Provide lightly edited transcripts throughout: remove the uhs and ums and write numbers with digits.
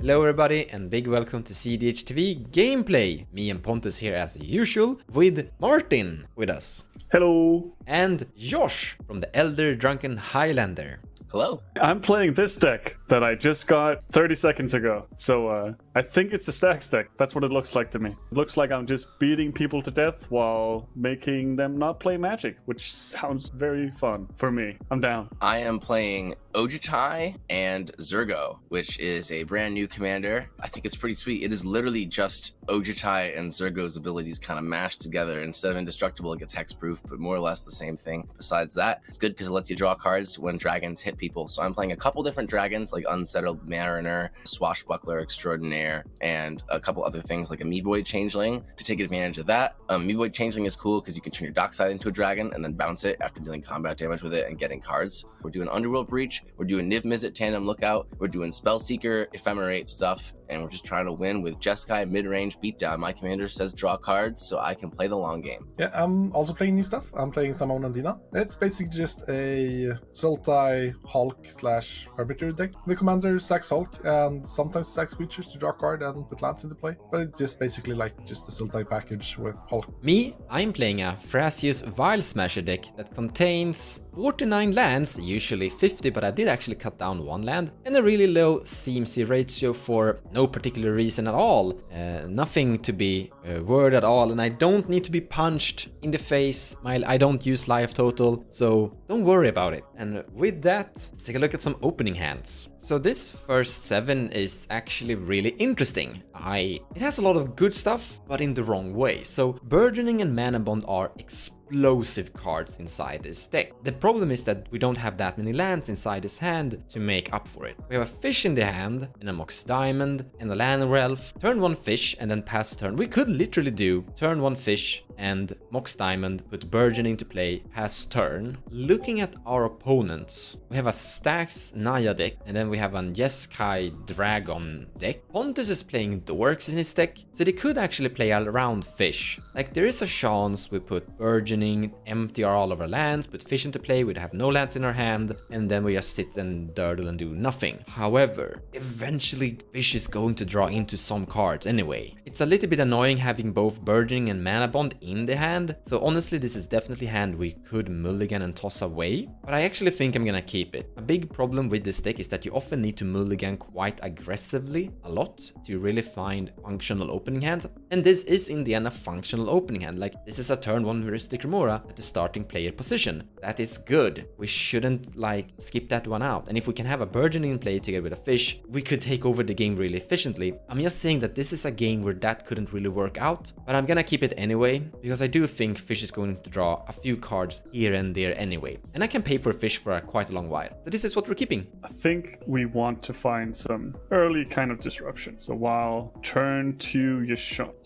Hello everybody and big welcome to cEDH TV gameplay. Me and Pontus here as usual with Martin with us. Hello. And Josh from the Elder Drunken Highlander. Hello. I'm playing this deck that I just got 30 seconds ago. So I think it's a stacks deck. That's what it looks like to me. It looks like I'm just beating people to death while making them not play Magic, which sounds very fun for me. I'm down. I am playing Ojutai and Zurgo, which is a brand new commander. I think it's pretty sweet. It is literally just Ojutai and Zurgo's abilities kind of mashed together. Instead of indestructible, it gets hexproof, but more or less the same thing. Besides that, it's good because it lets you draw cards when dragons hit people. So I'm playing a couple different dragons like Unsettled Mariner, Swashbuckler Extraordinaire, and a couple other things like a Meeboy Changeling to take advantage of that. Meeboy Changeling is cool because you can turn your dockside into a dragon and then bounce it after dealing combat damage with it and getting cards. We're doing Underworld Breach, we're doing Niv Mizzet Tandem Lookout, we're doing Spellseeker, Ephemerate stuff, and we're just trying to win with Jeskai mid-range beatdown. My commander says draw cards so I can play the long game. Yeah, I'm also playing new stuff. I'm playing Zimone and Dina. It's basically just a Sultai Hulk / Arbiter deck. The commander sacks Hulk and sometimes sacks creatures to draw a card and put lands into play. But it's just basically like just a Sultai package with Hulk. Me, I'm playing a thrasios Vial Smasher deck that contains 49 lands, usually 50, but I did actually cut down one land, and a really low CMC ratio for no particular reason at all. Nothing to be worried at all, and I don't need to be punched in the face. I don't use life total, so don't worry about it. And with that, let's take a look at some opening hands. So this first 7 is actually really interesting. It has a lot of good stuff, but in the wrong way. So Burgeoning and Mana Bond are explosive cards inside this deck. The problem is that we don't have that many lands inside this hand to make up for it. We have a fish in the hand, and a Mox Diamond, and a Land Elf. Turn 1 fish, and then pass turn. We could literally do turn 1 fish and Mox Diamond, put Burgeoning to play, pass turn. Looking at our opponents, we have a Stax Naya deck, and then we have an Jeskai Dragon deck. Pontus is playing Dorks in his deck, so they could actually play around fish. Like, there is a chance we put Burgeoning, empty all of our lands, put fish into play, we'd have no lands in our hand, and then we just sit and durdle and do nothing. However, eventually fish is going to draw into some cards anyway. It's a little bit annoying having both Burgeoning and Mana Bond in the hand, so honestly this is definitely a hand we could mulligan and toss away, but I actually think I'm gonna keep it. A big problem with this deck is that you often need to mulligan quite aggressively a lot to really find functional opening hands, and this is in the end a functional opening hand. Like, this is a turn 1 Heuristic Remora at the starting player position. That is good. We shouldn't like skip that one out, and if we can have a Burgeoning in play together with a fish, we could take over the game really efficiently. I'm just saying that this is a game where that couldn't really work out, but I'm gonna keep it anyway, because I do think fish is going to draw a few cards here and there anyway, and I can pay for fish for quite a long while. So this is what we're keeping. I think we want to find some early kind of disruption. So while turn 2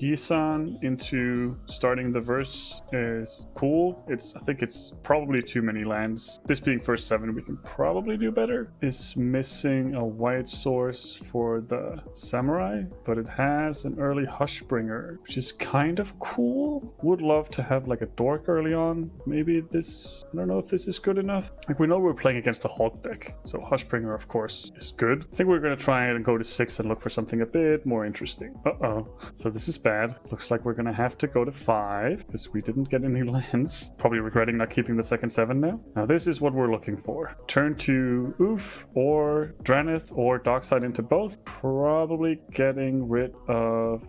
Yisan into starting the verse is cool, I think it's probably too many lands. This being first 7, we can probably do better. Is missing a white source for the Samurai, but it has an early Hushbringer, which is kind of cool. Would love to have like a dork early on. Maybe this, I don't know if this is good enough. Like, we know we're playing against a Hulk deck, so Hushbringer of course is good. I think we're gonna try and go to 6 and look for something a bit more interesting. So this is bad. Looks like we're gonna have to go to 5 because we didn't get any lands. Probably regretting not keeping the second 7 now. Now this is what we're looking for. Turn 2 Oof or Dranith or Dockside into both. Probably getting rid of,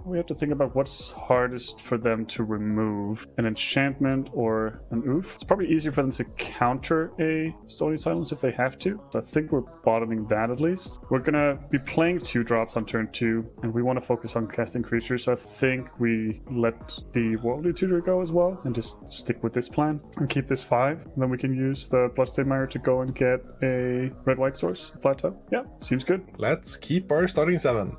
we have to think about what's hardest for them to remove, an enchantment or an Oof. It's probably easier for them to counter a Stony Silence if they have to. So I think we're bottoming that at least. We're gonna be playing 2 drops on turn 2, and we want to focus on casting creatures. So I think we let the Worldly Tutor go as well and just stick with this plan and keep this 5. And then we can use the Bloodstained Mire to go and get a red-white source plateau. Yeah, seems good. Let's keep our starting 7.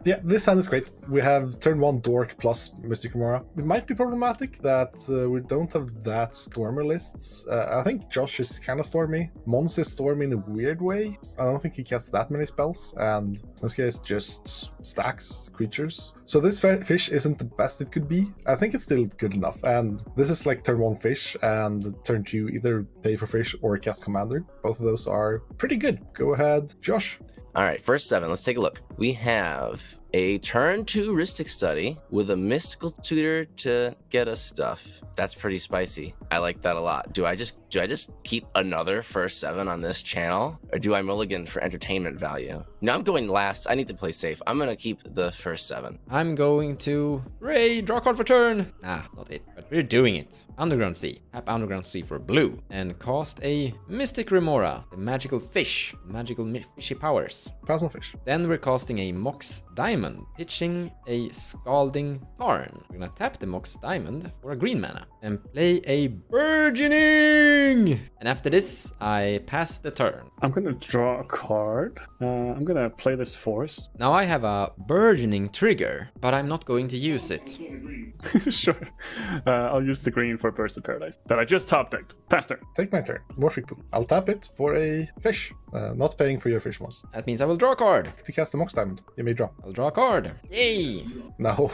Yeah, this hand is great. We have turn 1 Dork plus Mystic Remora. It might be problematic that we don't have that Stormer lists. I think Josh is kind of Stormy. Mons is Stormy in a weird way. I don't think he casts that many spells, and this guy is just stacks creatures. So this fish isn't the best it could be. I think it's still good enough. And this is like turn 1 fish, and turn 2 either pay for fish or cast commander. Both of those are pretty good. Go ahead, Josh. All right, first 7. Let's take a look. We have a turn 2 Rhystic Study with a mystical tutor to get us stuff. That's pretty spicy. I like that a lot. Do I just keep another first 7 on this channel, or do I mulligan for entertainment value? No, I'm going last. I need to play safe. I'm gonna keep the first 7. I'm going to draw a card for turn. Not it, but we're doing it. Underground Sea. Tap Underground Sea for blue and cast a Mystic Remora, the magical fish, magical fishy powers. Pass on fish. Then we're casting a Mox Diamond, pitching a Scalding Tarn. We're gonna tap the Mox Diamond for a green mana and play a Burgeoning! And after this, I pass the turn. I'm gonna draw a card. I'm gonna play this forest. Now I have a Burgeoning trigger, but I'm not going to use it. Sure. I'll use the green for Burst of Paradise that I just top decked. Pass turn. Take my turn. Morphic Pool. I'll tap it for a fish. Not paying for your fish moss. That means I will draw a card. To cast the Mox Diamond, you may draw. I'll draw a card. Yay! Now,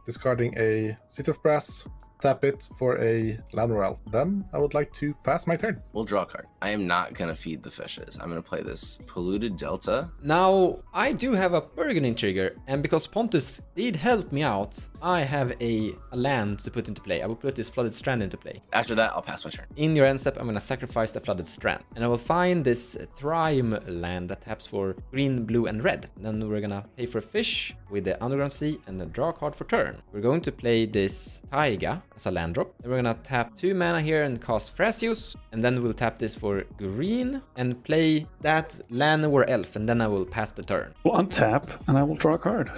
discarding a City of Brass, tap it for a Land Royale. Then I would like to pass my turn. We'll draw a card. I am not gonna feed the fishes. I'm gonna play this Polluted Delta. Now, I do have a Burgeoning trigger, and because Pontus did help me out, I have a land to put into play. I will put this Flooded Strand into play. After that, I'll pass my turn. In your end step, I'm gonna sacrifice the Flooded Strand, and I will find this Triumph land that taps for green, blue, and red. Then we're gonna pay for a fish with the Underground Sea and then draw a card for turn. We're going to play this Taiga as a land drop. Then we're gonna tap 2 mana here and cast Thrasios, and then we'll tap this for green and play that land or elf, and then I will pass the turn. Well, untap, and I will draw a card.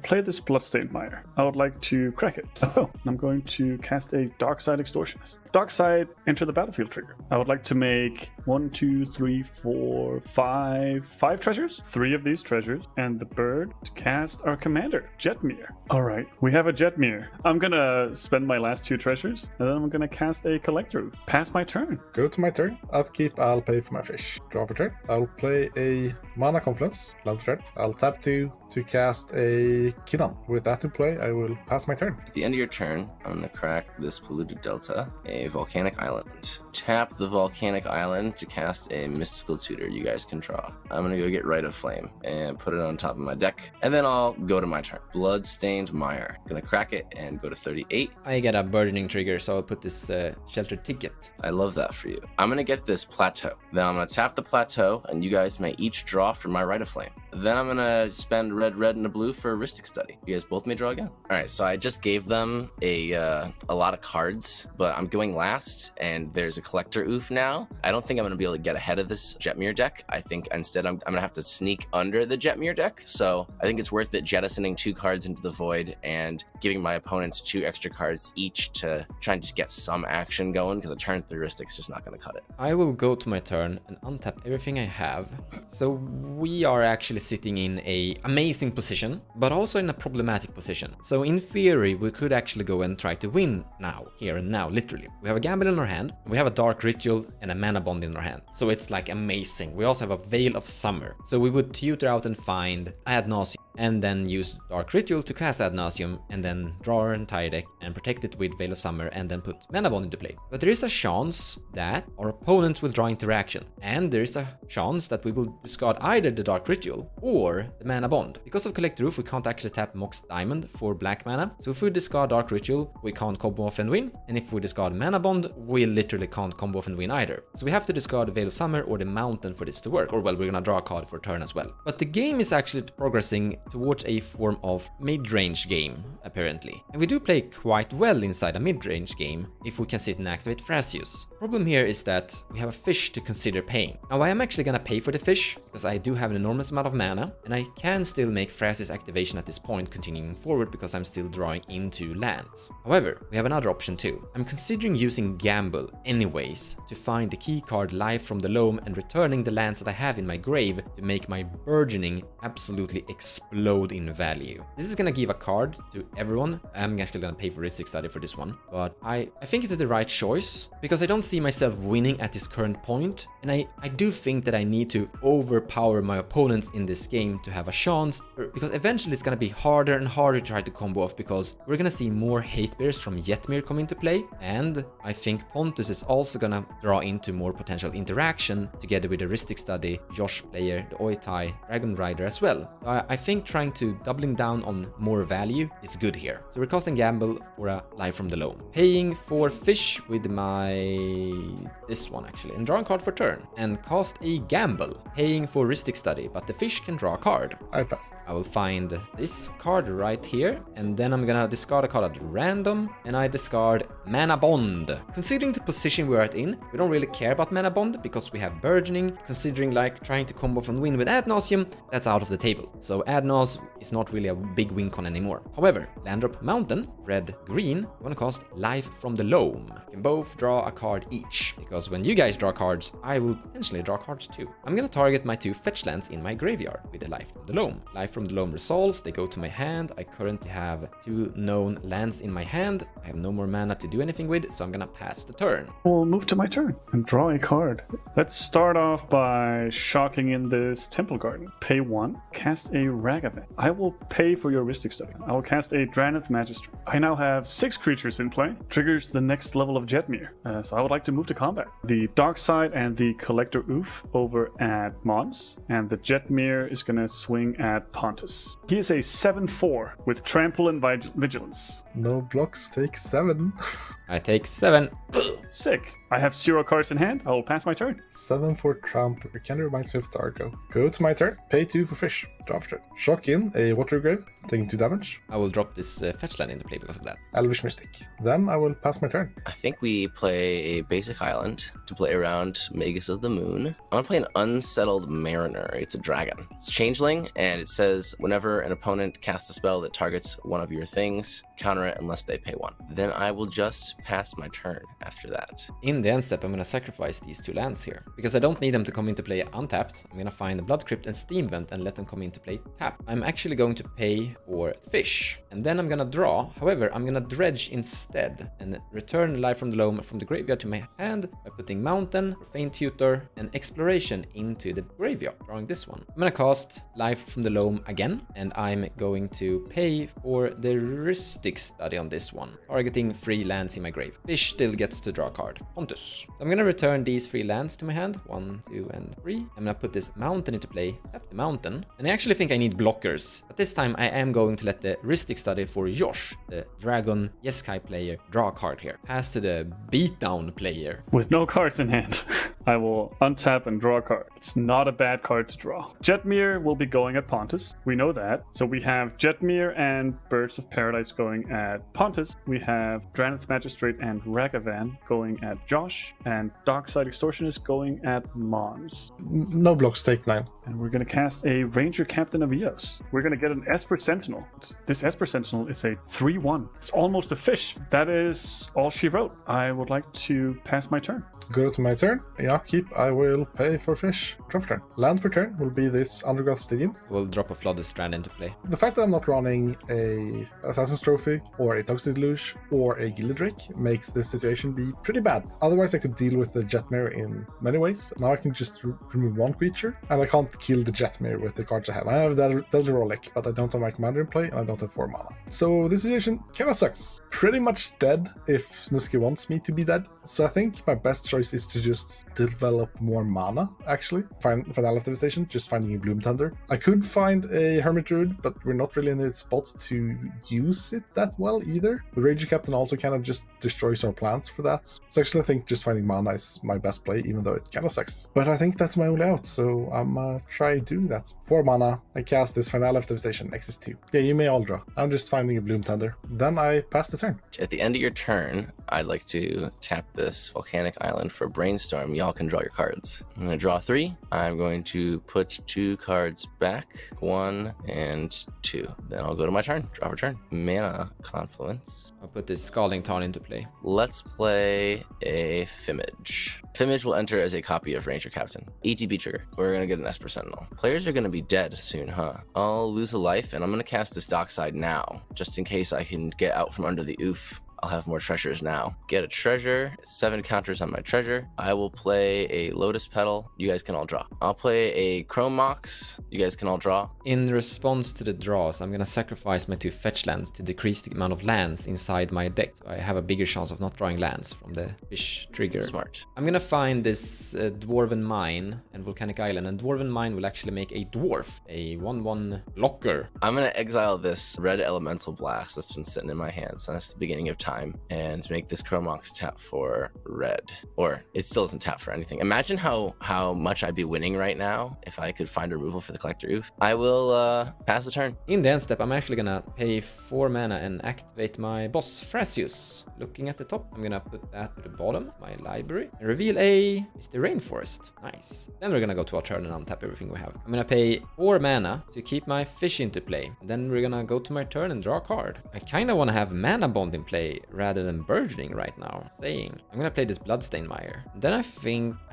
Play this Bloodstained Mire. I would like to crack it. Oh, I'm going to cast a Darkside Extortionist. Darkside, enter the battlefield trigger. I would like to make 1, 2, 3, 4, 5 treasures. 3 of these treasures, and the bird to cast our commander, Jetmir. All right, we have a Jetmir. I'm gonna spend my last 2 treasures, and then I'm gonna cast a Collector. Pass my turn. Go to my turn. Upkeep, I'll pay for my fish. Draw for turn. I'll play a Mana Confluence, land for turn. I'll tap 2 to cast a Kidan. With that in play, I will pass my turn. At the end of your turn, I'm gonna crack this Polluted Delta, a Volcanic Island. Tap the Volcanic Island to cast a Mystical Tutor you guys can draw. I'm gonna go get Rite of Flame and put it on top of my deck, and then I'll go to my turn. Bloodstained Mire. Gonna crack it and go to 38. I get a Burgeoning trigger, so I'll put this Sheltered Ticket. I love that for you. I'm gonna get this Plateau. Then I'm gonna tap the Plateau, and you guys may each draw from my Rite of Flame. Then I'm gonna spend red, and a blue for a Rhystic Study. You guys both may draw again. All right, so I just gave them a lot of cards, but I'm going last, and there's a Collector Oof now. I don't think I'm gonna be able to get ahead of this Jetmir deck. I think instead I'm gonna have to sneak under the Jetmir deck. So I think it's worth it jettisoning 2 cards into the void and giving my opponents 2 extra cards each to try and just get some action going, because a turn 3 Rhystic's just not gonna cut it. I will go to my turn and untap everything I have. So we are actually sitting in a amazing position, but also in a problematic position. So in theory, we could actually go and try to win now, here and now, literally. We have a Gamble in our hand, we have a Dark Ritual and a Mana Bond in our hand. So it's like amazing. We also have a Veil of Summer. So we would tutor out and find Ad Nauseam, and then use Dark Ritual to cast Ad Nauseam, and then draw our entire deck and protect it with Veil of Summer, and then put Mana Bond into play. But there is a chance that our opponents will draw interaction, and there is a chance that we will discard either the Dark Ritual or the Mana Bond. Because of Collector Roof, we can't actually tap Mox Diamond for black mana, so if we discard Dark Ritual, we can't combo off and win, and if we discard Mana Bond, we literally can't combo off and win either. So we have to discard the Veil of Summer or the Mountain for this to work, or well, we're gonna draw a card for a turn as well. But the game is actually progressing towards a form of mid-range game, apparently. And we do play quite well inside a mid-range game if we can sit and activate Thrasios. Problem here is that we have a fish to consider paying. Now I am actually gonna pay for the fish, because I do have an enormous amount of mana, and I can still make Thrasios activation at this point continuing forward because I'm still drawing into lands. However, we have another option too. I'm considering using Gamble anyways to find the key card Life from the Loam and returning the lands that I have in my grave to make my Burgeoning absolutely explode explode in value. This is gonna give a card to everyone. I'm actually gonna pay for Ristic Study for this one, but I think it's the right choice because I don't see myself winning at this current point, and I do think that I need to overpower my opponents in this game to have a chance, because eventually it's gonna be harder and harder to try to combo off because we're gonna see more hate bears from Jetmir come into play, and I think Pontus is also gonna draw into more potential interaction together with the Ristic Study, Josh player, the Ojutai, Dragon Rider as well. So I think trying to doubling down on more value is good here. So we're casting Gamble for a Life from the Loam. Paying for fish with this one actually, and drawing card for turn. And cast a Gamble, paying for Ristic Study, but the fish can draw a card. I pass. I will find this card right here, and then I'm gonna discard a card at random, and I discard Mana Bond. Considering the position we are in, we don't really care about Mana Bond because we have Burgeoning. Considering like trying to combo and win with Ad Nauseam, that's out of the table. So Ad Naus is not really a big win con anymore. However, land drop Mountain, red, green, you wanna cast Life from the Loam. You can both draw a card each, because when you guys draw cards, I will potentially draw cards too. I'm gonna target my 2 fetch lands in my graveyard with the Life from the Loam. Life from the Loam resolves, they go to my hand. I currently have 2 known lands in my hand. I have no more mana to do anything with, so I'm gonna pass the turn. We'll move to my turn and draw a card. Let's start off by shocking in this Temple Garden. Pay 1, cast a Ragavan. I will pay for your Ristic Study. I will cast a Draneth Magistrate. I now have 6 creatures in play. Triggers the next level of Jetmir. So I would like to move to combat. The Dark Side and the Collector Oof over at Mons, and the Jetmir is gonna swing at Pontus. He is a 7/4 with Trample and Vigilance. No blocks, take 7. I take 7. Sick. I have 0 cards in hand. I will pass my turn. 7 for Tramp. It kind of reminds me of Dargo. Go to my turn. Pay 2 for fish. Draw after. Shock in a Water Grave, taking 2 damage. I will drop this fetch land into play because of that. Elvish Mystic. Then I will pass my turn. I think we play a basic island to play around Magus of the Moon. I'm gonna play an Unsettled Mariner. It's a dragon. It's changeling, and it says whenever an opponent casts a spell that targets one of your things, counter it unless they pay 1. Then I will just pass my turn after that. In the end step, I'm gonna sacrifice these 2 lands here, because I don't need them to come into play untapped. I'm gonna find the Blood Crypt and Steam Vent and let them come into play tapped. I'm actually going to pay for fish, and then I'm gonna draw. However, I'm gonna dredge instead and return Life from the Loam from the graveyard to my hand by putting Mountain, Profane Tutor, and Exploration into the graveyard, drawing this one. I'm gonna cast Life from the Loam again, and I'm going to pay for the Ristic Study on this one, targeting 3 lands in my grave. Fish still gets to draw a card. Pontus. So I'm gonna return these 3 lands to my hand. 1, 2, and 3. I'm gonna put this Mountain into play, tap the Mountain, and I actually think I need blockers. But this time I am going to let the Ristic Study for Josh, the Dragon Jeskai player, draw a card here. Pass to the Beatdown player. With no cards in hand, I will untap and draw a card. It's not a bad card to draw. Jetmir will be going at Pontus. We know that. So we have Jetmir and Birds of Paradise going at Pontus. We have Draneth Magistrate and Ragavan going at Josh. And Darkside Extortionist going at Mons. No blocks, take 9. And we're going to cast a Ranger Captain of Eos. We're going to get an Esper Sentinel. This Esper Sentinel is a 3/1. It's almost a fish. That is all she wrote. I would like to pass my turn. Go to my turn. In upkeep, I will pay for fish. Draw for turn. Land for turn will be this Underground Stadium. We'll drop a Flooded Strand into play. The fact that I'm not running a Assassin's Trophy or a Toxic Deluge or a Gilded Drake makes this situation be pretty bad. Otherwise, I could deal with the Jetmir in many ways. Now I can just remove 1 creature, and I can't kill the Jetmir with the cards I have. I have Delta Rollick, but I don't have my commander in play, and I don't have 4 mana. So this situation kind of sucks. Pretty much dead if Snusky wants me to be dead. So I think my best choice is to just develop more mana, actually. Final Devastation, just finding a Bloom Tender. I could find a Hermit Druid, but we're not really in the spot to use it that well either. The Ranger Captain also kind of just destroys our plants for that. So actually I think just finding mana is my best play, even though it kind of sucks. But I think that's my only out, so I'm try doing that. 4 mana, I cast this Final Devastation, X2. Yeah, you may all draw. I'm just finding a Bloom Tender. Then I pass the turn. At the end of your turn, I'd like to tap this Volcanic Island for Brainstorm. Y'all can draw your cards. I'm going to draw 3. I'm going to put 2 cards back, 1 and 2. Then I'll go to my turn. Draw for turn. Mana Confluence. I'll put this Scalding Tarn into play? Let's play a Fimage. Fimage will enter as a copy of Ranger Captain. ETB trigger. We're gonna get an Esper Sentinel. Players are gonna be dead soon, huh? I'll lose a life, and I'm gonna cast this Dockside now, just in case I can get out from under the oof. I'll have more treasures now. Get a treasure. 7 counters on my treasure. I will play a Lotus Petal. You guys can all draw. I'll play a Chrome Mox. You guys can all draw. In response to the draws, I'm gonna sacrifice my 2 fetch lands to decrease the amount of lands inside my deck. So I have a bigger chance of not drawing lands from the fish trigger. Smart. I'm gonna find this Dwarven Mine and Volcanic Island, and Dwarven Mine will actually make a dwarf, a 1/1 blocker. I'm gonna exile this red elemental blast that's been sitting in my hand since the beginning of time and make this Chromox tap for red. Or it still isn't tap for anything. Imagine how much I'd be winning right now if I could find removal for the Collector Oof. I will pass the turn. In the end step, I'm actually gonna pay 4 mana and activate my boss Thrasios. Looking at the top, I'm gonna put that to the bottom, my library, and reveal a Mr. Rainforest. Nice. Then we're gonna go to our turn and untap everything we have. I'm gonna pay 4 mana to keep my fish into play. Then we're gonna go to my turn and draw a card. I kinda wanna have Mana Bond in play rather than Burgeoning right now. I'm gonna play this Bloodstained Mire. Then I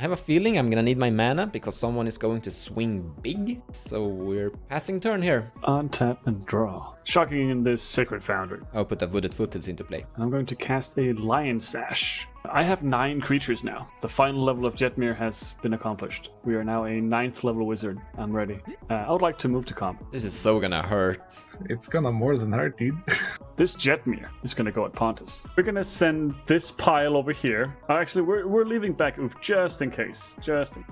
have a feeling I'm gonna need my mana because someone is going to swing big. So we're passing turn here. Untap and draw. Shocking in this Sacred Foundry. I'll put the Wooded Foothills into play. I'm going to cast a Lion Sash. I have 9 creatures now. The final level of Jetmir has been accomplished. We are now a 9th level wizard. I'm ready. I would like to move to combat. This is so gonna hurt. It's gonna more than hurt, dude. This Jetmir is going to go at Pontus. We're going to send this pile over here. Actually, we're leaving back Oof just in case.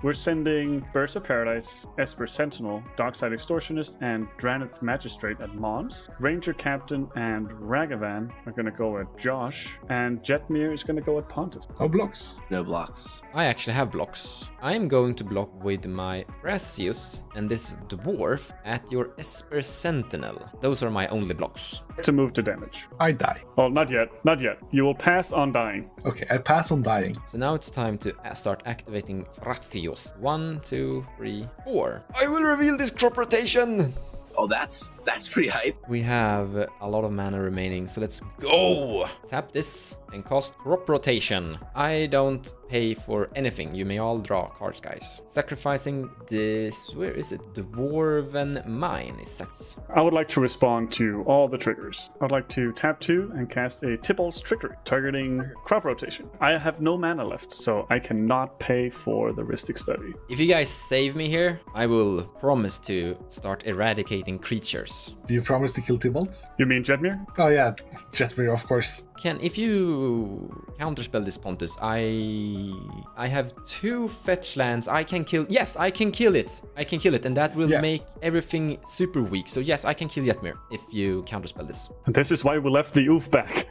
We're sending Burst of Paradise, Esper Sentinel, Darkside Extortionist, and Dranith Magistrate at Mons. Ranger Captain and Ragavan are going to go at Josh. And Jetmir is going to go at Pontus. No blocks. No blocks. I actually have blocks. I'm going to block with my Thrasios and this Dwarf at your Esper Sentinel. Those are my only blocks. To move to damage. I die. Well, not yet. Not yet. You will pass on dying. Okay, I pass on dying. So now it's time to start activating Thrasios. 1, 2, 3, 4. I will reveal this crop rotation! Oh, that's pretty hype. We have a lot of mana remaining, so let's go! Tap this and cast Crop Rotation. I don't pay for anything. You may all draw cards, guys. Sacrificing this... Where is it? Dwarven Mine is 6. I would like to respond to all the triggers. I would like to tap 2 and cast a Tibalt's Trickery, targeting Crop Rotation. I have no mana left, so I cannot pay for the Rhystic Study. If you guys save me here, I will promise to start eradicating creatures. Do you promise to kill Tybalt? You mean Jetmir? Oh yeah, Jetmir, of course. If you counterspell this Pontus, I have 2 fetch lands. I can kill... Yes, I can kill it. And that will make everything super weak. So yes, I can kill Jetmir if you counterspell this. And this is why we left the Oof back.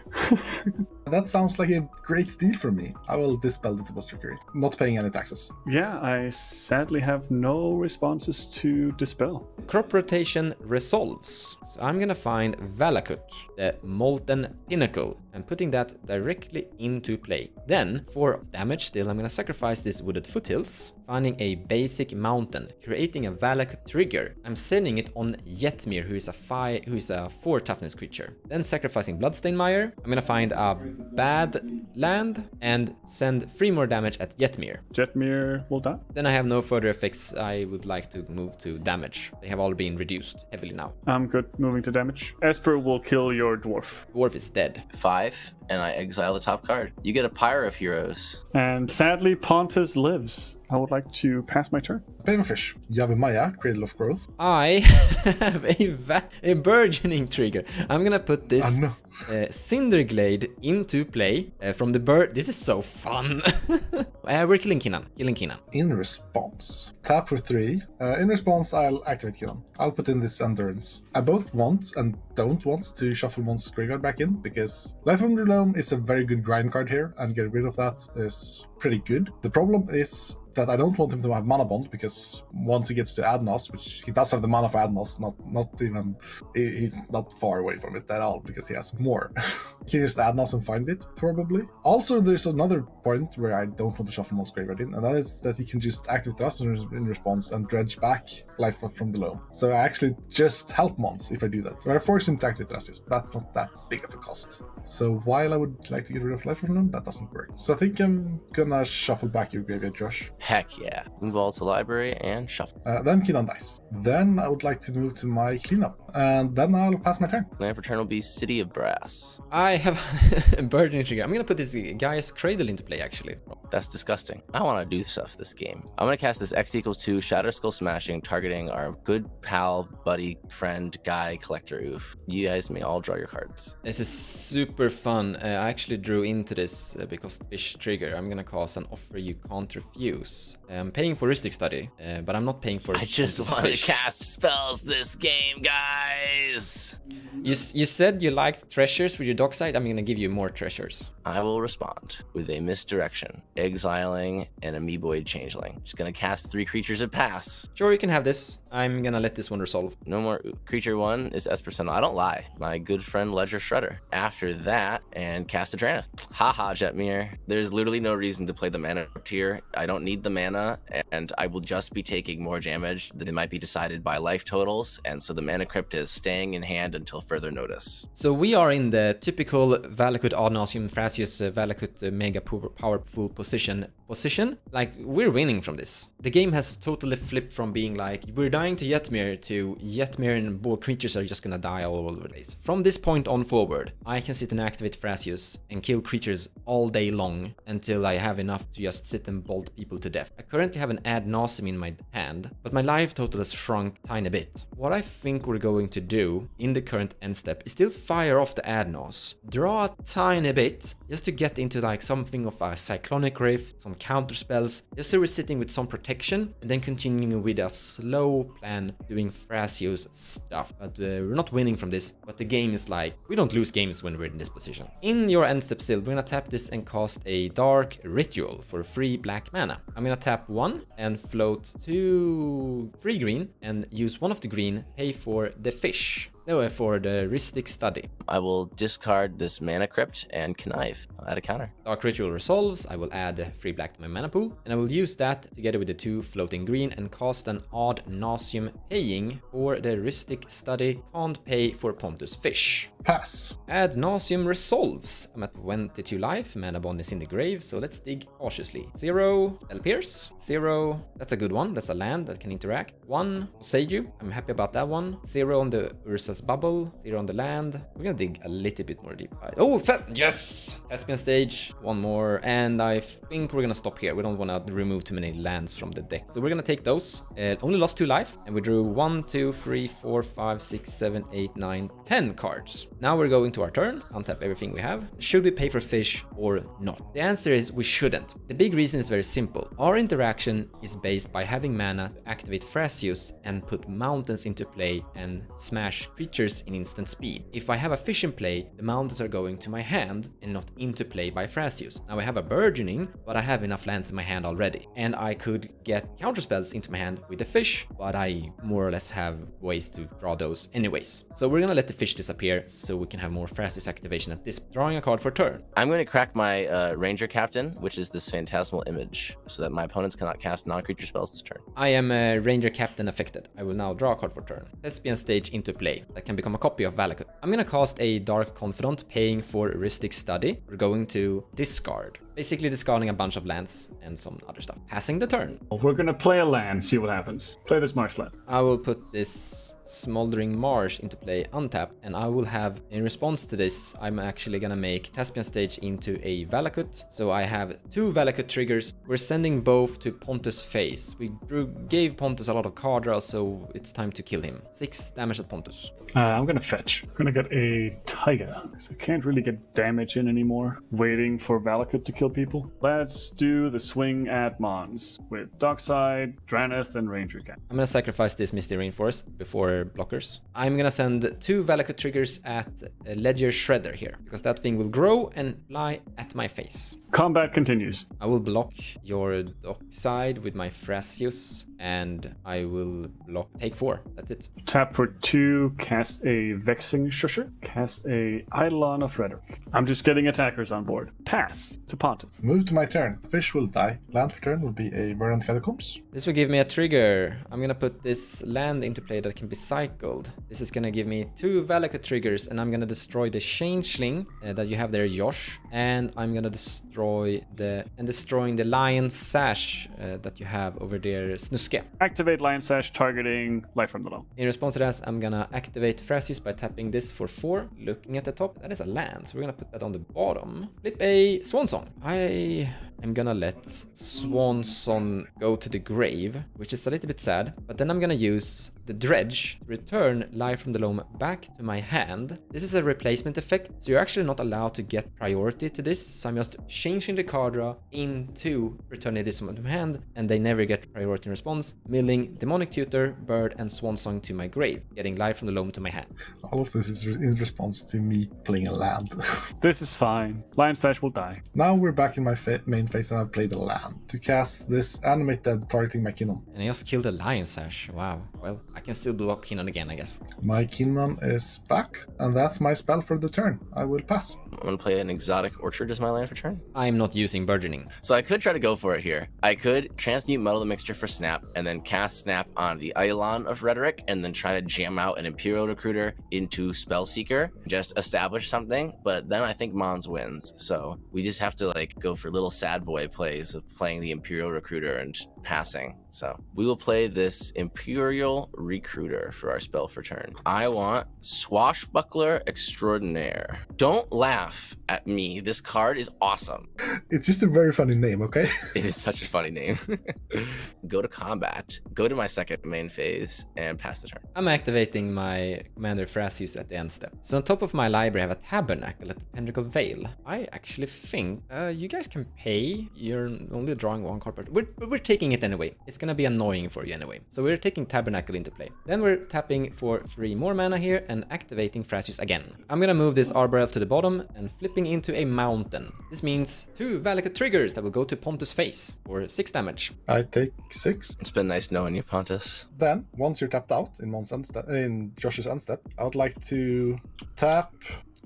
That sounds like a great deal for me. I will dispel the Tibalt's Trickery, not paying any taxes. Yeah, I sadly have no responses to dispel. Crop rotation resolves. So I'm gonna find Valakut, the Molten Pinnacle, and putting that directly into play. Then, for damage still, I'm gonna sacrifice this Wooded Foothills, finding a basic mountain, creating a Valakut trigger. I'm sending it on Jetmir, who is a 4 toughness creature. Then sacrificing Bloodstained Mire, I'm gonna find a bad land and send 3 more damage at Jetmir. Jetmir will die. Then I have no further effects. I would like to move to damage. They have all been reduced heavily now. I'm good moving to damage. Esper will kill your dwarf. Dwarf is dead. 5, and I exile the top card. You get a Pyre of Heroes. And sadly, Pontus lives. I would like to pass my turn. Pavenfish, Yavimaya, Cradle of Growth. I have a burgeoning trigger. I'm gonna put this Cinderglade into play from the bird. This is so fun. We're killing Kinnan. In response, tap for 3. In response, I'll activate Kinnan. I'll put in this Endurance. I both want and don't want to shuffle Monster's Graveyard back in, because Life Under Loam is a very good grind card here, and getting rid of that is pretty good. The problem is that I don't want him to have mana bond, because once he gets to Adnos, which he does have the mana for Adnos, he's not far away from it at all, because he has more. He can just Adnos and find it, probably. Also, there's another point where I don't want to shuffle Moss Graveyard in, and that is that he can just activate Thrasios in response and dredge back life from the loam. So I actually just help Mons if I do that. So I force him to activate Thrasios, but that's not that big of a cost. So while I would like to get rid of life from him, that doesn't work. So I think I'm gonna shuffle back your graveyard, Josh. Heck yeah. Move all to library and shuffle. Then Kinan dies. Then I would like to move to my cleanup, and then I'll pass my turn. Land for turn will be City of Brass. I have a burgeoning trigger. I'm gonna put this guy's cradle into play, actually. That's disgusting. I want to do stuff this game. I'm going to cast this X equals 2 Shatter Skull Smashing, targeting our good pal, buddy, friend, guy, collector Oof. You guys may all draw your cards. This is super fun. I actually drew into this because fish trigger. I'm gonna cast an offer you can't refuse. I'm paying for Ristic Study, but I'm not paying for I just want to cast spells this game, guys. You said you liked treasures with your dockside. I'm gonna give you more treasures. I will respond with a misdirection, exiling an Amoeboid Changeling. Just gonna cast 3 creatures and pass. Sure, you can have this. I'm gonna let this one resolve. No more. Creature 1 is Esper. I don't lie. My good friend Ledger Shredder. After that, and cast a Drannith. Haha, Jetmir. There's literally no reason to play the mana tier. I don't need the mana, and I will just be taking more damage that might be decided by life totals, and so the Mana Crypt is staying in hand until further notice. So we are in the typical Valakut Ad Nauseam Thrasios Valakut mega powerful position. Like, we're winning from this. The game has totally flipped from being like, we're dying to Jetmir, to Jetmir and board creatures are just gonna die all over the place. From this point on forward, I can sit and activate Thrasios and kill creatures all day long until I have enough to just sit and bolt people to death. I currently have an Ad Nauseam in my hand, but my life total has shrunk tiny bit. What I think we're going to do in the current end step is still fire off the Ad Naus, draw a tiny bit, just to get into like something of a Cyclonic Rift, some counter spells, just so we're sitting with some protection, and then continuing with a slow plan doing Thrasios stuff. But we're not winning from this, but the game is like, we don't lose games when we're in this position. In your end step still, we're gonna tap this and cast a Dark Ritual for 3 black mana. I'm gonna tap 1 and float 2 3 green and use 1 of the green, pay for the fish. No, for the Ristic Study. I will discard this Mana Crypt and Connive. I'll add a counter. Dark Ritual resolves. I will add 3 black to my mana pool, and I will use that together with the 2 floating green and cast an Ad Nauseam, paying for the Ristic Study. Can't pay for Pontus Fish. Pass. Ad Nauseam resolves. I'm at 22 life. Mana bond is in the grave, so let's dig cautiously. 0. Spell Pierce. 0. That's a good one. That's a land that can interact. 1. Seiju. I'm happy about that one. 0 on the Ursa's Bubble. 0 on the land. We're gonna dig a little bit more deep. Oh, yes! Thespian Stage. 1 more. And I think we're gonna stop here. We don't want to remove too many lands from the deck. So we're gonna take those. Only lost 2 life. And we drew 1, 2, 3, 4, 5, 6, 7, 8, 9, 10 cards. Now we're going to our turn. Untap everything we have. Should we pay for fish or not? The answer is we shouldn't. The big reason is very simple. Our interaction is based by having mana to activate Thrasios and put mountains into play and smash creatures in instant speed. If I have a fish in play, the mountains are going to my hand and not into play by Thrasios. Now I have a burgeoning, but I have enough lands in my hand already. And I could get counterspells into my hand with the fish, but I more or less have ways to draw those anyways. So we're gonna let the fish disappear so we can have more Thrasios activation at this. Drawing a card for turn. I'm going to crack my Ranger Captain, which is this phantasmal image, so that my opponents cannot cast non-creature spells this turn. I am Ranger Captain affected. I will now draw a card for turn. Thespian Stage into play. That can become a copy of Valakut. I'm gonna cast a Dark Confidant, paying for Ristic Study. We're going to discard. Basically discarding a bunch of lands and some other stuff. Passing the turn. We're gonna play a land, see what happens. Play this marshland. I will put this Smoldering Marsh into play untapped, and I will have, in response to this, I'm actually gonna make Thespian Stage into a Valakut. So I have 2 Valakut triggers. We're sending both to Pontus' face. We gave Pontus a lot of card draw, so it's time to kill him. 6 damage at Pontus. I'm gonna fetch. I'm gonna get a Taiga, because I can't really get damage in anymore. Waiting for Valakut to kill kill people. Let's do the swing at Mons with Dockside, Draneth, and Ranger Gang. I'm gonna sacrifice this Misty Reinforced before blockers. I'm gonna send 2 valakut triggers at Ledger Shredder here, because that thing will grow and fly at my face. Combat continues. I will block your Dockside with my thrasios, and I will block take 4. That's it. Tap for 2, cast a Vexing Shusher, cast a Eidolon of Rhetoric. I'm just getting attackers on board. Pass to Pontiff. Move to my turn. Fish will die. Land for turn will be a Verdant Catacombs. This will give me a trigger. I'm gonna put this land into play that can be cycled. This is gonna give me 2 valakut triggers, and I'm gonna destroy the changeling that you have there, Josh. And I'm gonna destroying the lion sash that you have over there, Snuske. Activate Lion Sash targeting Life from the Low. In response to that, I'm gonna activate Thrasios by tapping this for 4. Looking at the top, that is a land, so we're gonna put that on the bottom. Flip a Swan Song. I am gonna let Swan Song go to the grave, which is a little bit sad, but then I'm gonna use the Dredge to return Life from the Loam back to my hand. This is a replacement effect, so you're actually not allowed to get priority to this, so I'm just changing the card draw into returning this one to my hand, and they never get priority in response, milling Demonic Tutor, Bird, and Swan Song to my grave, getting Life from the Loam to my hand. All of this is in response to me playing a land. This is fine. Lion Sash will die. Now we're back in my main phase and I've played a land to cast this Animate Dead targeting my Kinnon. And I just killed a Lion Sash. Wow. Well, I can still block Kinnon again, I guess. My Kinnon is back, and that's my spell for the turn. I will pass. I'm gonna play an Exotic Orchard as my land for turn. I'm not using Burgeoning. So I could try to go for it here. I could transmute Muddle the Mixture for Snap, and then cast Snap on the Eidolon of Rhetoric, and then try to jam out an Imperial Recruiter into Spellseeker, just establish something, but then I think Mons wins. So we just have to like go for little sad boy plays of playing the Imperial Recruiter and passing. So we will play this Imperial Recruiter for our spell for turn. I want Swashbuckler Extraordinaire. Don't laugh at me. This card is awesome. It's just a very funny name, okay? It is such a funny name. Go to combat, go to my second main phase, and pass the turn. I'm activating my Commander Thrasios at the end step. So on top of my library, I have a Tabernacle at the Pendrical Vale. I actually think you guys can pay. You're only drawing 1 card per turn. We're taking it anyway. It's gonna be annoying for you anyway. So we're taking Tabernacle into play. Then we're tapping for 3 more mana here and activating Thrasios again. I'm gonna move this Arbor Elf to the bottom and flipping into a mountain. This means 2 valakut triggers that will go to Pontus' face for 6 damage. I take 6. It's been nice knowing you, Pontus. Then, once you're tapped out in Josh's end step, I would like to tap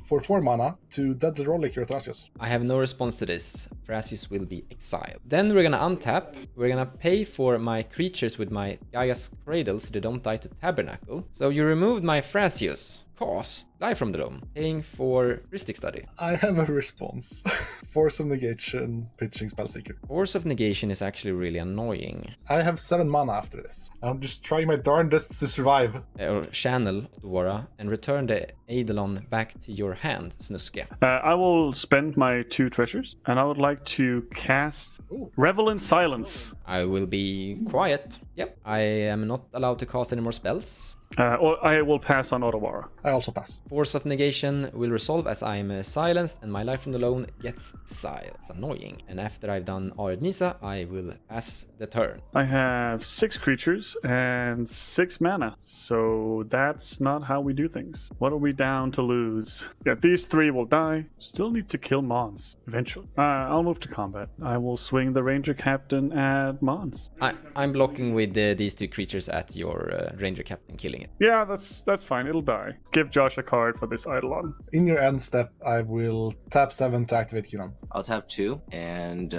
for 4 mana to Dead the Rollick your Thrasios. I have no response to this. Thrasios will be exiled. Then we're gonna untap. We're gonna pay for my creatures with my Gaia's Cradle so they don't die to Tabernacle. So you removed my Thrasios. Cost Life from the Loam, paying for Heuristic Study. I have a response. Force of Negation, pitching Spellseeker. Force of Negation is actually really annoying. I have 7 mana after this. I'm just trying my darndest to survive. Or channel Dwara and return the Eidolon back to your hand, Snuske. I will spend my 2 treasures, and I would like to cast Revel in Silence. I will be quiet. Yep, I am not allowed to cast any more spells. Or I will pass on Otawara. I also pass. Force of Negation will resolve as I am silenced and my Life from the Loam gets exiled. It's annoying. And after I've done Arid Nisa, I will pass the turn. I have 6 creatures and 6 mana, so that's not how we do things. What are we down to lose? Yeah, these 3 will die. Still need to kill Mons eventually. I'll move to combat. I will swing the Ranger Captain at Mons. I'm blocking with these 2 creatures at your Ranger Captain, killing it. Yeah, that's fine. It'll die. Give Josh a card for this Eidolon. In your end step, I will tap 7 to activate Kinnon. I'll tap 2 and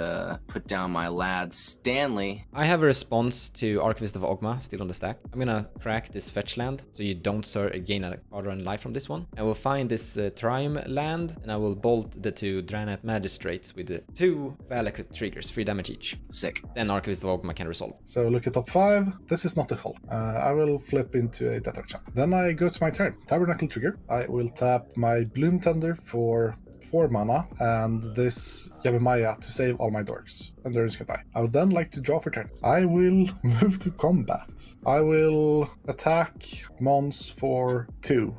put down my lad Stanley. I have a response to Archivist of Ogma still on the stack. I'm gonna crack this fetch land so you don't gain a card and life from this one. I will find this Trime land and I will bolt the 2 Draenei Magistrates with 2 valakut triggers, 3 damage each. Sick. Then Archivist of Ogma can resolve. So look at top 5. This is not a hull. I will flip into a Death Archon. Then I go to my turn. Tabernacle trigger. I will tap my Bloom Tender for 4 mana and this Yavimaya to save all my dorks. Endurance can die. I would then like to draw for turn. I will move to combat. I will attack Mons for 2.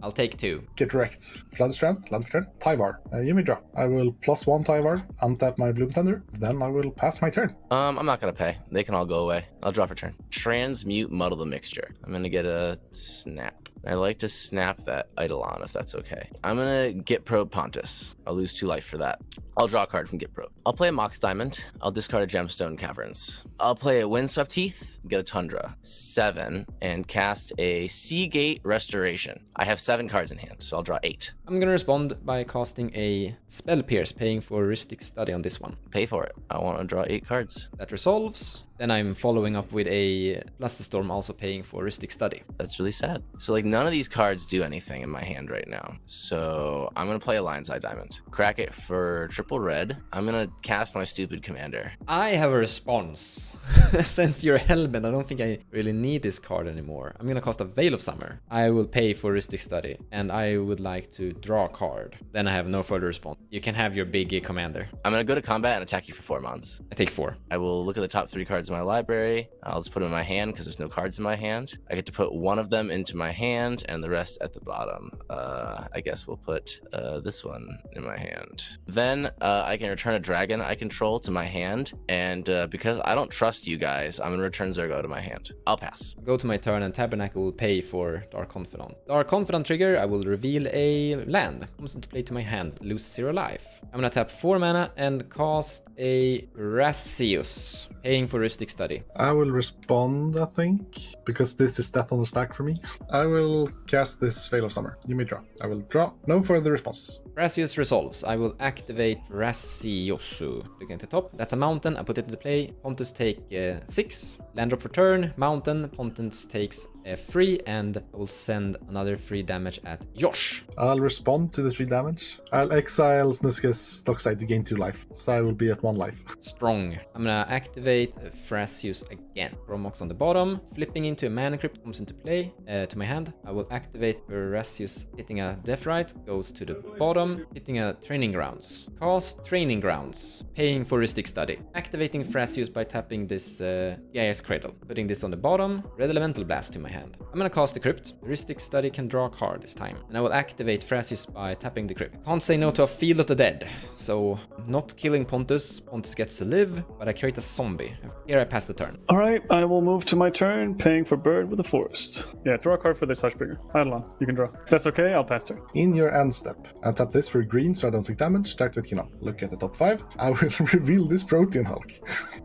I'll take 2. Get wrecked. Floodstrand, land for turn. Tyvar, you may draw. I will +1 Tyvar, untap my Bloom Tender, then I will pass my turn. I'm not gonna pay. They can all go away. I'll draw for turn. Transmute Muddle the Mixture. I'm gonna get a snap. I like to snap that Eidolon if that's okay. I'm gonna get Probe Pontus. I'll lose 2 life for that. I'll draw a card from Get Probe. I'll play a Mox Diamond. I'll discard a Gemstone Caverns. I'll play a Windswept Heath, get a Tundra. 7, and cast a Seagate Restoration. I have 7 cards in hand, so I'll draw 8. I'm gonna respond by casting a Spell Pierce, paying for Rhystic Study on this one. Pay for it. I want to draw 8 cards. That resolves. Then I'm following up with a Storm, also paying for Rhystic Study. That's really sad. So like none of these cards do anything in my hand right now. So I'm gonna play a Lion's Eye Diamond. Crack it for triple red. I'm gonna cast my stupid commander. I have a response. Since you're Hellbent, I don't think I really need this card anymore. I'm gonna cast a Veil of Summer. I will pay for Rhystic Study, and I would like to draw a card. Then I have no further response. You can have your big commander. I'm gonna go to combat and attack you for 4 mons. I take 4. I will look at the top 3 cards in my library. I'll just put them in my hand because there's no cards in my hand. I get to put 1 of them into my hand and the rest at the bottom. I guess we'll put this one in my hand. Then I can return a dragon I control to my hand, and because I don't trust you guys, I'm gonna return Zurgo to my hand. I'll pass. Go to my turn, and Tabernacle will pay for Dark Confidant. Dark Confidant trigger, I will reveal a land. Comes into play to my hand, lose 0 life. I'm gonna tap 4 mana and cast a thrasios, paying for Rhystic Study. I will respond, I think, because this is death on the stack for me. I will cast this Veil of Summer. You may draw. I will draw. No further responses. Thrasios resolves. I will activate Thrasios. Looking at the top, that's a mountain. I put it into play. Pontus take 6. Land drop for turn. Mountain. Pontus takes 3, and I will send another 3 damage at Josh. I'll respond to the 3 damage. I'll exile Snuske's Dockside to gain 2 life, so I will be at 1 life. Strong. I'm gonna activate Thrasios again. Promox on the bottom. Flipping into a Mana Crypt comes into play to my hand. I will activate Thrasios, hitting a Deathrite, goes to the bottom, hitting a Training Grounds. Cast Training Grounds, paying for Rhystic Study. Activating Thrasios by tapping this Gaia's Cradle. Putting this on the bottom, Red Elemental Blast to my hand. I'm gonna cast the Crypt. Rhystic Study can draw a card this time. And I will activate Thrasios by tapping the Crypt. Can't say no to a Field of the Dead. So, not killing Pontus. Pontus gets to live, but I create a zombie. Here I pass the turn. Alright, I will move to my turn, paying for Bird with a Forest. Yeah, draw a card for this Hushbringer. Eidolon, you can draw. If that's okay, I'll pass turn. In your end step, and tap this for green so I don't take damage. Activate Kino. Look at the top 5. I will reveal this Protean Hulk.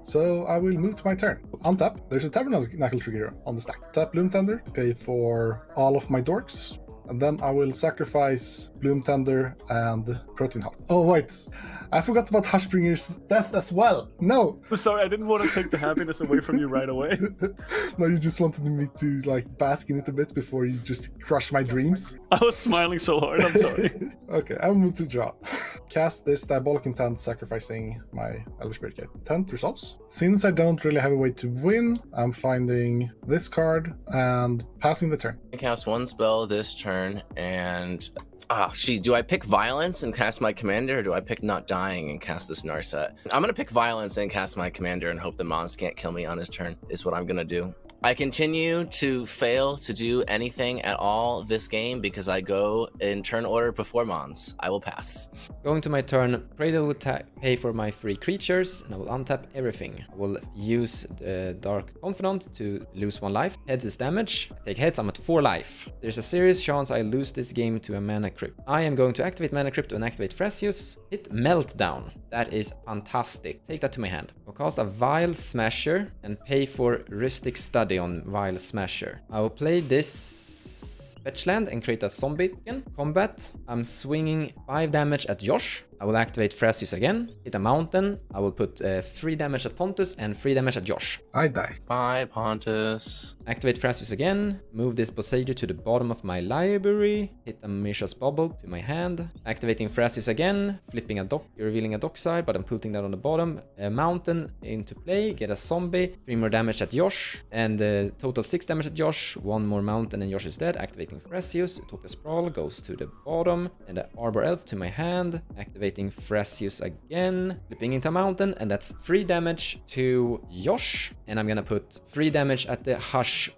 So I will move to my turn. Untap. There's a Tabernacle trigger on the stack. Tap Bloom Tender, pay for all of my dorks. And then I will sacrifice Bloom Tender and Protein Hulk. Oh, wait. I forgot about Hushbringer's death as well. No. I'm sorry, I didn't want to take the happiness away from you right away. No, you just wanted me to, like, bask in it a bit before you just crush my dreams. I was smiling so hard, I'm sorry. Okay, I will move to draw. Cast this Diabolic Intent, sacrificing my Elvish Spirit Gate. Intent resolves. Since I don't really have a way to win, I'm finding this card and passing the turn. I cast 1 spell this turn, and do I pick Violence and cast my commander, or do I pick Not Dying and cast this Narset? I'm gonna pick Violence and cast my commander and hope the Mons can't kill me on his turn, is what I'm gonna do. I continue to fail to do anything at all this game because I go in turn order before Mons. I will pass. Going to my turn, Cradle will pay for my 3 creatures, and I will untap everything. I will use the Dark Confidant to lose 1 life. Heads is damage. I take heads, I'm at 4 life. There's a serious chance I lose this game to a Mana Crypt. I am going to activate Mana Crypt and activate Thrasios. Hit Meltdown. That is fantastic. Take that to my hand. I'll cast a Vile Smasher and pay for Rhystic Study on Vile Smasher. I will play this fetch land and create a zombie token. Combat. I'm swinging 5 damage at Josh. I will activate Thrasios again, hit a mountain. I will put 3 damage at Pontus and 3 damage at Josh. I die. Bye, Pontus. Activate Thrasios again, move this Bosager to the bottom of my library, hit a Mishra's Bubble to my hand. Activating Thrasios again, flipping a dock, revealing a dockside, but I'm putting that on the bottom. A mountain into play, get a zombie, 3 more damage at Josh, and total 6 damage at Josh, 1 more mountain and Josh is dead. Activating Thrasios, Utopia Sprawl goes to the bottom, and the Arbor Elf to my hand. Activating Thrasios again, flipping into a mountain, and that's 3 damage to Josh, and I'm gonna put 3 damage at the Hush.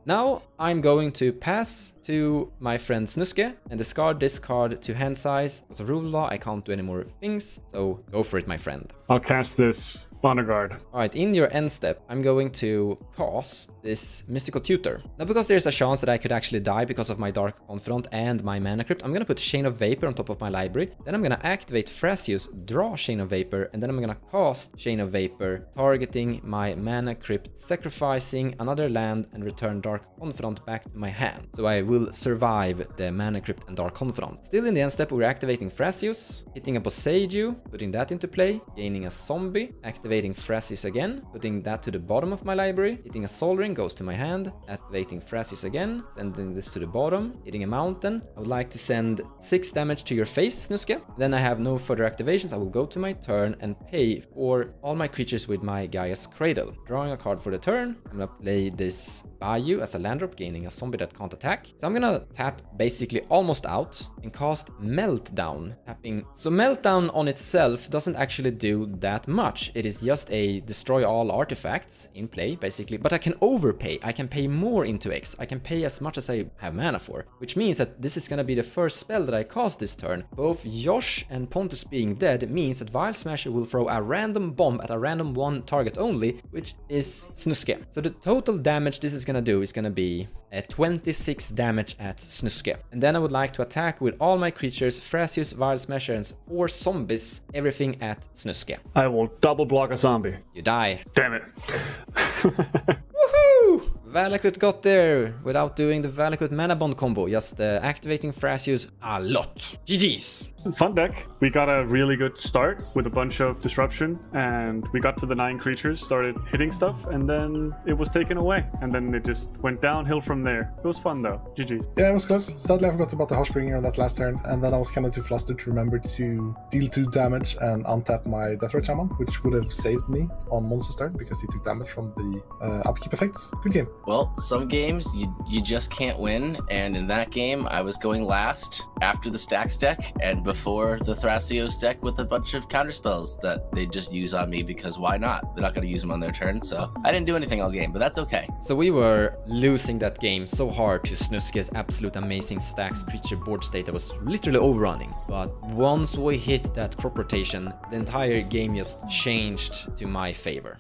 Now I'm going to pass to my friend Snuske and discard this card to hand size. Because of rule law, I can't do any more things, so go for it, my friend. I'll cast this Honor Guard. Alright, in your end step, I'm going to cast this Mystical Tutor. Now, because there's a chance that I could actually die because of my Dark Confidant and my Mana Crypt, I'm gonna put Chain of Vapor on top of my library. Then I'm gonna activate Thrasios, draw Chain of Vapor, and then I'm gonna cast Chain of Vapor, targeting my Mana Crypt, sacrificing another land, and return Dark Confidant back to my hand. So I will survive the Mana Crypt and Dark Confidant. Still in the end step, we're activating Thrasios, hitting a Boseiju, putting that into play, gaining a zombie, activating Thrasios again, putting that to the bottom of my library, hitting a Soul Ring, goes to my hand, activating Thrasios again, sending this to the bottom, hitting a mountain. I would like to send 6 damage to your face, Snuske. Then I have no further activations. I will go to my turn and pay for all my creatures with my Gaia's Cradle. Drawing a card for the turn, I'm gonna play this Bayou as a land drop, gaining a zombie that can't attack. So I'm gonna tap basically almost out and cast Meltdown, tapping. So Meltdown on itself doesn't actually do that much. It is just a destroy all artifacts in play, basically, but I can overpay. I can pay more into X. I can pay as much as I have mana for, which means that this is gonna be the first spell that I cast this turn. Both Josh and Pontus being dead means that Vile Smasher will throw a random bomb at a random one target only, which is Snuske. So the total damage this is gonna do is gonna be 26 damage at Snuske. And then I would like to attack with all my creatures, Thrasios, Vile Smasher, and 4 zombies, everything at Snuske. I will double block a zombie. You die. Damn it. Woohoo! Valakut got there without doing the Valakut Mana Bond combo, just activating Thrasios a lot. GG's! Fun deck. We got a really good start with a bunch of disruption, and we got to the 9 creatures, started hitting stuff, and then it was taken away. And then it just went downhill from there. It was fun though. GG's. Yeah, it was close. Sadly, I forgot about the Hushbringer on that last turn, and then I was kind of too flustered to remember to deal 2 damage and untap my Deathray Shaman, which would have saved me on Monster's turn because he took damage from the upkeep effects. Good game. Well, some games you just can't win, and in that game I was going last after the Stacks deck and before the Thrasios deck with a bunch of counterspells that they just use on me because why not? They're not going to use them on their turn, so I didn't do anything all game, but that's okay. So we were losing that game so hard to Snuske's absolute amazing Stacks creature board state that was literally overrunning. But once we hit that crop rotation, the entire game just changed to my favor.